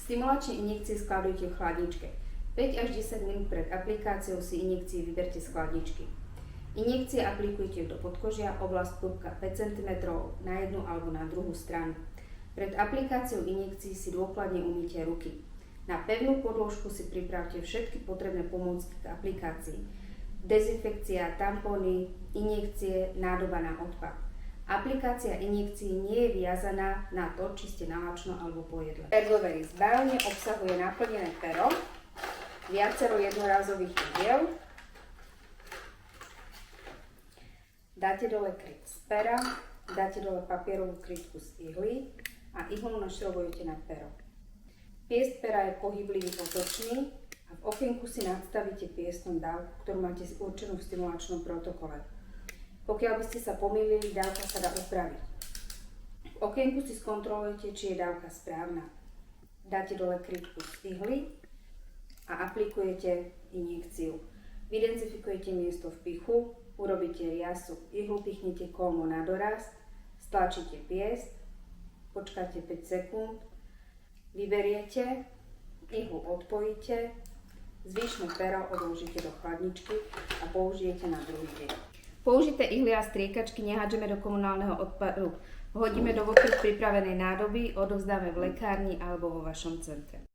Stimulačné injekcie skladujte v chladničke. 5 až 10 minút pred aplikáciou si injekcie vyberte z chladničky. Injekcie aplikujte do podkožia, oblasť pupka 5 cm na jednu alebo na druhú stranu. Pred aplikáciou injekcií si dôkladne umýte ruky. Na pevnú podložku si pripravte všetky potrebné pomôcky k aplikácii. Dezinfekcia, tampóny, injekcie, nádoba na odpad. Aplikácia injekcií nie je viazaná na to, či ste na lačno alebo po jedle. Ergoveris bálne obsahuje naplnené pero, viacero jednorázových ihiel. Dáte dole kryt z pera, dáte dole papierovú krytku z ihly a ihlu našrobujete na pero. Piest pera je pohyblivý otočný a v okienku si nastavíte piestom dávku, ktorú máte určenú v stimulačnom protokole. Pokiaľ by ste sa pomýlili, dávka sa dá upraviť. V okienku si skontrolujete, či je dávka správna. Dáte dole krytku z ihly a aplikujete injekciu. Identifikujete miesto v pichu, urobíte riasu, ihlu pichnete kolmo na doraz, stlačíte piest, počkáte 5 sekúnd, vyberiete, ihlu odpojíte, zvyšné pero odložíte do chladničky a použijete na druhý deň. Použité ihly a striekačky nehádžeme do komunálneho odpadu, hodíme do vopred pripravenej nádoby, odovzdáme v lekárni alebo vo vašom centre.